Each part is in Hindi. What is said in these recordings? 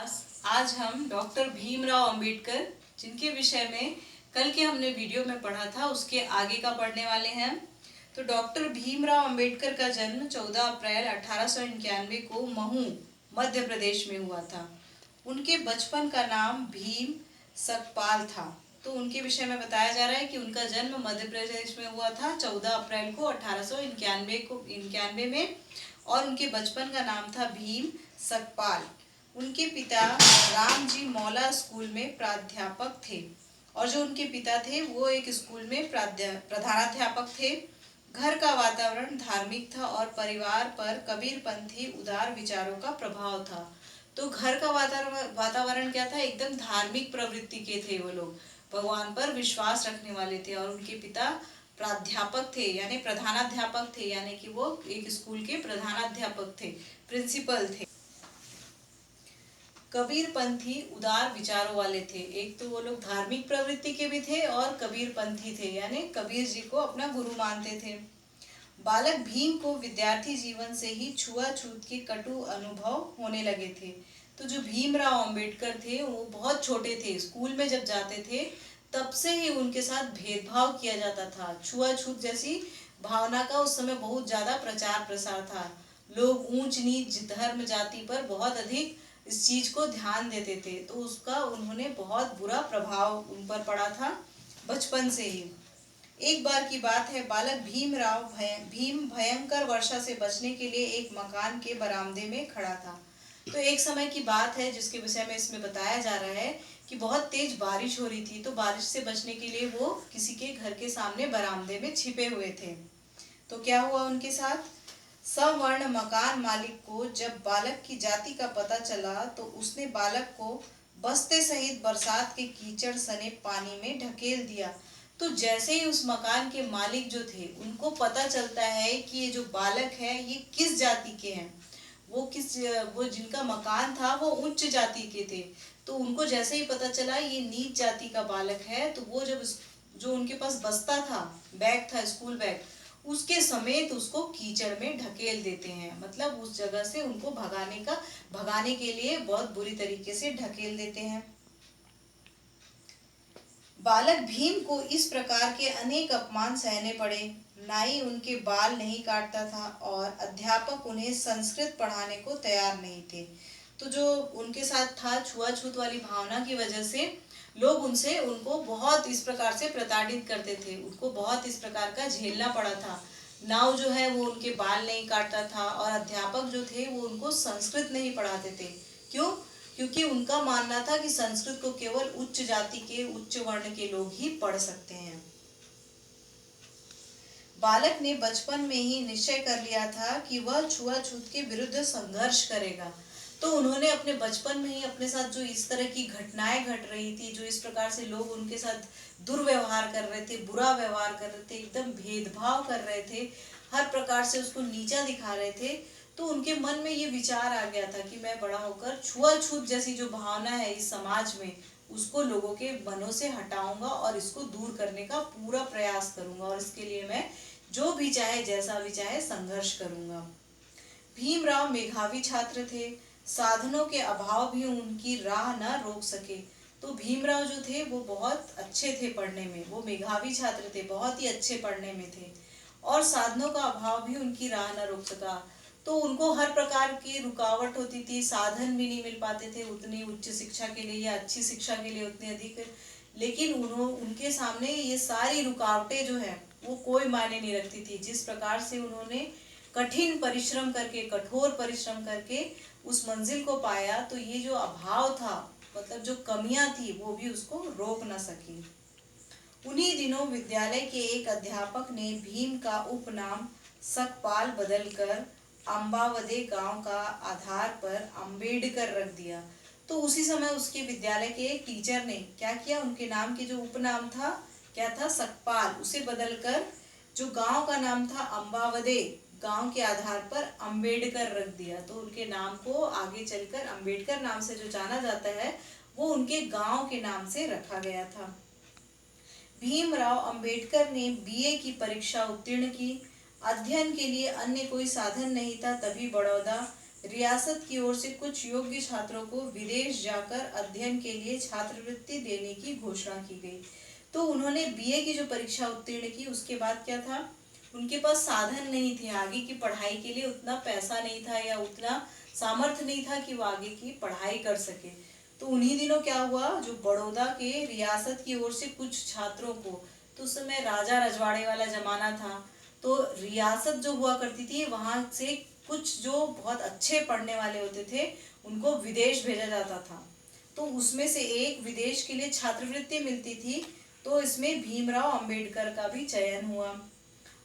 क्लास। आज हम डॉक्टर भीमराव अंबेडकर, जिनके विषय में कल के हमने वीडियो में पढ़ा था, उसके आगे का पढ़ने वाले हैं। तो डॉक्टर भीमराव अंबेडकर का जन्म 14 अप्रैल 1891 को महू, मध्य प्रदेश में हुआ था। उनके बचपन का नाम भीम सकपाल था। तो उनके विषय में बताया जा रहा है कि उनका जन्म मध्य प्रदेश में हुआ था 14 अप्रैल को 1891 में, और उनके बचपन का नाम था भीम सकपाल। उनके पिता रामजी मौला स्कूल में प्राध्यापक थे, और जो उनके पिता थे वो एक स्कूल में प्रधानाध्यापक थे। घर का वातावरण धार्मिक था और परिवार पर कबीरपंथी उदार विचारों का प्रभाव था। तो घर का वातावरण क्या था? एकदम धार्मिक प्रवृत्ति के थे। वो लोग भगवान पर विश्वास रखने वाले थे, और उनके पिता प्राध्यापक थे, यानी प्रधानाध्यापक थे, यानी कि वो एक स्कूल के प्रधानाध्यापक थे, प्रिंसिपल थे। कबीरपंथी उदार विचारों वाले थे। एक तो वो लोग धार्मिक प्रवृत्ति के भी थे और कबीरपंथी थे, यानी कबीर जी को अपना गुरु मानते थे। बालक भीम को विद्यार्थी जीवन से ही छुआछूत के कटु अनुभव होने लगे थे। तो जो भीमराव अंबेडकर थे वो बहुत छोटे थे, स्कूल में जब जाते थे तब से ही उनके साथ भेदभाव किया जाता था। छुआछूत जैसी भावना का उस समय बहुत ज्यादा प्रचार प्रसार था। लोग ऊंच नीच धर्म जाति पर बहुत अधिक इस चीज को ध्यान देते थे, तो उसका उन्होंने बहुत बुरा प्रभाव उन पर पड़ा था बचपन से ही। एक बार की बात है, बालक भीम भयंकर वर्षा से बचने के लिए एक मकान के बरामदे में खड़ा था। तो एक समय की बात है जिसके विषय में इसमें बताया जा रहा है कि बहुत तेज बारिश हो रही थी। तो बारिश से बचने के लिए वो किसी के घर के सामने बरामदे में छिपे हुए थे। तो क्या हुआ उनके साथ? सवर्ण मकान मालिक को जब बालक की जाति का पता चला तो उसने बालक को बस्ते सहित बरसात के कीचड़ सने पानी में ढकेल दिया। तो जैसे ही उस मकान के मालिक जो थे उनको पता चलता है कि ये जो बालक है ये किस जाति के हैं, वो जिनका मकान था वो उच्च जाति के थे, तो उनको जैसे ही पता चला ये नीच जाति का बालक है, तो वो जब जो उनके पास बस्ता था, बैग था, स्कूल बैग, उसके समेत उसको कीचड़ में ढकेल देते हैं। मतलब उस जगह से उनको भगाने के लिए बहुत बुरी तरीके से ढकेल देते हैं। बालक भीम को इस प्रकार के अनेक अपमान सहने पड़े। नाई उनके बाल नहीं काटता था और अध्यापक उन्हें संस्कृत पढ़ाने को तैयार नहीं थे। तो जो उनके साथ था, छुआछूत वाली भावना की वजह से लोग उनको बहुत इस प्रकार से प्रताड़ित करते थे, उनको बहुत इस प्रकार का झेलना पड़ा था। नाव जो है वो उनके बाल नहीं काटता था, और अध्यापक जो थे वो उनको संस्कृत नहीं पढ़ाते थे। क्यों? क्योंकि उनका मानना था कि संस्कृत को केवल उच्च जाति के, उच्च वर्ण के लोग ही पढ़ सकते हैं। बालक ने बचपन में ही निश्चय कर लिया था कि वह छुआछूत के विरुद्ध संघर्ष करेगा। तो उन्होंने अपने बचपन में ही अपने साथ जो इस तरह की घटनाएं घट रही थी, जो इस प्रकार से लोग उनके साथ दुर्व्यवहार कर रहे थे, बुरा व्यवहार कर रहे थे, एकदम भेदभाव कर रहे थे, हर प्रकार से उसको नीचा दिखा रहे थे, तो उनके मन में ये विचार आ गया था कि मैं बड़ा होकर छुआछूत जैसी जो भावना है इस समाज में, उसको लोगों के मनों से हटाऊंगा और इसको दूर करने का पूरा प्रयास करूंगा, और इसके लिए मैं जो भी चाहे, जैसा भी चाहे, संघर्ष करूंगा। भीमराव मेधावी छात्र थे। साधनों के अभाव भी उनकी राह न रोक सके। तो भीमराव जो थे वो बहुत अच्छे थे पढ़ने में, वो मेधावी छात्र थे, बहुत ही अच्छे पढ़ने में थे, और साधनों का अभाव भी उनकी राह न रोक सका। तो उनको हर प्रकार की रुकावट होती थी, साधन भी नहीं मिल पाते थे उतनी उच्च शिक्षा के लिए या अच्छी शिक्षा के लिए उतने अधिक। लेकिन उनके सामने ये सारी रुकावटें जो है वो कोई मायने नहीं रखती थी। जिस प्रकार से उन्होंने कठिन परिश्रम करके, कठोर परिश्रम करके उस मंजिल को पाया, तो ये जो अभाव था, मतलब जो कमियां थी, वो भी उसको रोक न सकी। उन्हीं दिनों विद्यालय के एक अध्यापक ने भीम का उपनाम सकपाल बदलकर अम्बावदे गांव का आधार पर अंबेडकर रख दिया। तो उसी समय उसके विद्यालय के एक टीचर ने क्या किया, उनके नाम के जो उपनाम था, क्या था, सकपाल, उसे बदलकर जो गांव का नाम था अम्बावदे, गांव के आधार पर अंबेडकर रख दिया। तो उनके नाम को आगे चलकर अंबेडकर नाम से जो जाना जाता है, वो उनके गांव के नाम से रखा गया था। भीमराव अंबेडकर ने बीए की परीक्षा उत्तीर्ण की। अध्ययन के लिए अन्य कोई साधन नहीं था, तभी बड़ौदा रियासत की ओर से कुछ योग्य छात्रों को विदेश जाकर अध्ययन के लिए छात्रवृत्ति देने की घोषणा की गई। तो उन्होंने बीए की जो परीक्षा उत्तीर्ण की, उसके बाद क्या था, उनके पास साधन नहीं थे आगे की पढ़ाई के लिए, उतना पैसा नहीं था या उतना सामर्थ्य नहीं था कि वो आगे की पढ़ाई कर सके। तो उन्हीं दिनों क्या हुआ, जो बड़ौदा के रियासत की ओर से कुछ छात्रों को, तो उस समय राजा रजवाड़े वाला जमाना था, तो रियासत जो हुआ करती थी वहां से कुछ जो बहुत अच्छे पढ़ने वाले होते थे उनको विदेश भेजा जाता था। तो उसमें से एक विदेश के लिए छात्रवृत्ति मिलती थी। तो इसमें भीमराव अंबेडकर का भी चयन हुआ।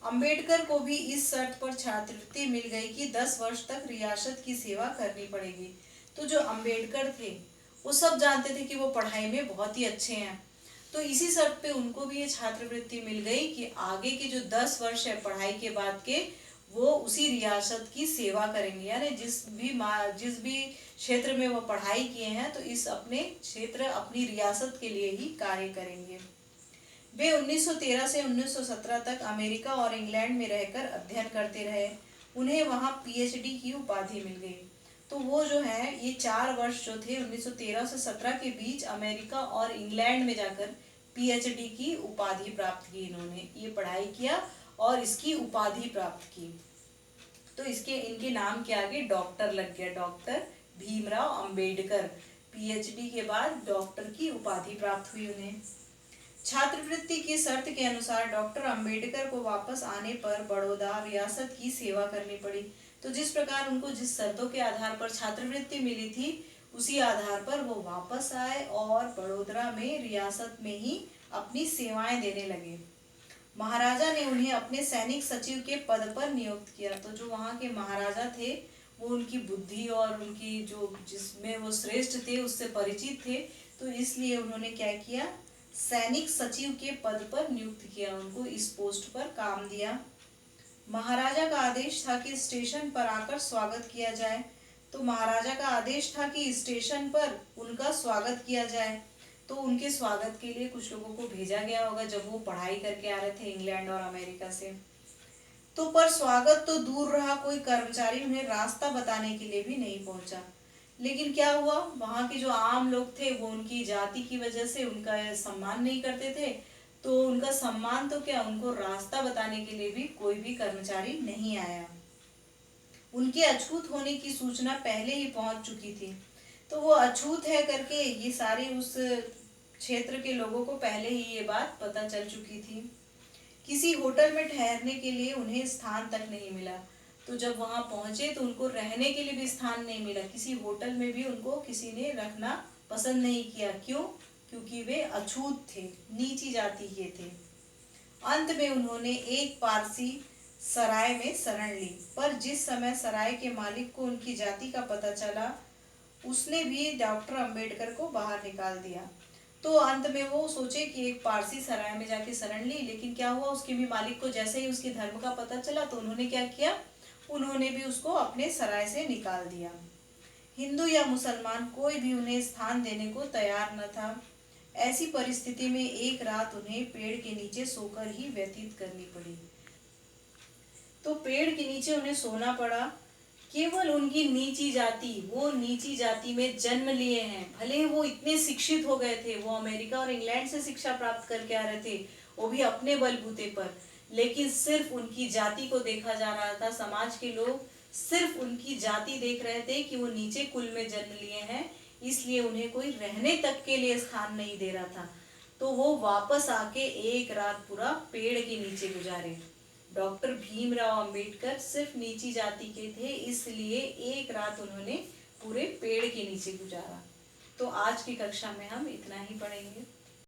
अंबेडकर को भी इस शर्त पर छात्रवृत्ति मिल गई कि 10 वर्ष तक रियासत की सेवा करनी पड़ेगी। तो जो अंबेडकर थे वो सब जानते थे कि वो पढ़ाई में बहुत ही अच्छे हैं, तो इसी शर्त पे उनको भी ये छात्रवृत्ति मिल गई कि आगे के जो 10 वर्ष है पढ़ाई के बाद के, वो उसी रियासत की सेवा करेंगे, यानी जिस भी क्षेत्र में वो पढ़ाई किए हैं तो इस अपने क्षेत्र अपनी रियासत के लिए ही कार्य करेंगे। वे 1913 से 1917 तक अमेरिका और इंग्लैंड में रहकर अध्ययन करते रहे। उन्हें वहां पीएचडी की उपाधि मिल गई। तो वो जो है ये 4 वर्ष जो थे 1913 से 17 के बीच अमेरिका और इंग्लैंड में जाकर पीएचडी की उपाधि प्राप्त की। इन्होंने ये पढ़ाई किया और इसकी उपाधि प्राप्त की। तो इसके इनके नाम के आगे डॉक्टर लग गया, डॉक्टर भीमराव अंबेडकर। पीएचडी के बाद डॉक्टर की उपाधि प्राप्त हुई उन्हें। छात्रवृत्ति की शर्त के अनुसार डॉक्टर अंबेडकर को वापस आने पर बड़ौदा रियासत की सेवा करनी पड़ी। तो जिस प्रकार उनको जिस शर्तों के आधार पर छात्रवृत्ति मिली थी, उसी आधार पर वो वापस आए और बड़ोदरा में रियासत में ही अपनी सेवाएं देने लगे। महाराजा ने उन्हें अपने सैनिक सचिव के पद पर नियुक्त किया। तो जो वहाँ के महाराजा थे वो उनकी बुद्धि और उनकी जो जिसमें वो श्रेष्ठ थे उससे परिचित थे, तो इसलिए उन्होंने क्या किया, सैनिक सचिव के पद पर नियुक्त किया, उनको इस पोस्ट पर काम दिया। महाराजा का आदेश था कि स्टेशन पर आकर स्वागत किया जाए। तो महाराजा का आदेश था कि स्टेशन पर उनका स्वागत किया जाए। तो उनके स्वागत के लिए कुछ लोगों को भेजा गया होगा जब वो पढ़ाई करके आ रहे थे इंग्लैंड और अमेरिका से। तो पर स्वागत तो दूर रहा, कोई कर्मचारी उन्हें रास्ता बताने के लिए भी नहीं पहुंचा। लेकिन क्या हुआ, वहां के जो आम लोग थे वो उनकी जाति की वजह से उनका सम्मान नहीं करते थे। तो उनका सम्मान तो क्या, उनको रास्ता बताने के लिए भी कोई भी कर्मचारी नहीं आया। उनके अछूत होने की सूचना पहले ही पहुंच चुकी थी। तो वो अछूत है करके ये सारे उस क्षेत्र के लोगों को पहले ही ये बात पता चल चुकी थी। किसी होटल में ठहरने के लिए उन्हें स्थान तक नहीं मिला। तो जब वहां पहुंचे तो उनको रहने के लिए भी स्थान नहीं मिला, किसी होटल में भी उनको किसी ने रखना पसंद नहीं किया। क्यों? क्योंकि वे अछूत थे, नीची जाति के थे। अंत में उन्होंने एक पारसी सराय में शरण ली, पर जिस समय सराय के मालिक को उनकी जाति का पता चला, उसने भी डॉक्टर अंबेडकर को बाहर निकाल दिया। तो अंत में वो सोचे कि एक पारसी सराय में जाके शरण ली, लेकिन क्या हुआ, उसके भी मालिक को जैसे ही उसके धर्म का पता चला तो उन्होंने क्या किया, उन्होंने भी उसको अपने सराय से निकाल दिया। हिंदू या मुसलमान कोई भी उन्हें स्थान देने को तैयार न था। ऐसी परिस्थिति में एक रात उन्हें पेड़ के नीचे सोकर ही व्यतीत करनी पड़ी। तो पेड़ के नीचे उन्हें सोना पड़ा। केवल उनकी नीची जाति, वो नीची जाति में जन्म लिए हैं, भले वो इतने शिक्षित हो गए थे, वो अमेरिका और इंग्लैंड से शिक्षा प्राप्त करके आ रहे थे, वो भी अपने बलबूते पर, लेकिन सिर्फ उनकी जाति को देखा जा रहा था। समाज के लोग सिर्फ उनकी जाति देख रहे थे कि वो नीचे कुल में जन्म लिए हैं, इसलिए उन्हें कोई रहने तक के लिए स्थान नहीं दे रहा था। तो वो वापस आके एक रात पूरा पेड़ के नीचे गुजारे। डॉक्टर भीमराव अंबेडकर सिर्फ नीची जाति के थे, इसलिए एक रात उन्होंने पूरे पेड़ के नीचे गुजारा। तो आज की कक्षा में हम इतना ही पढ़ेंगे।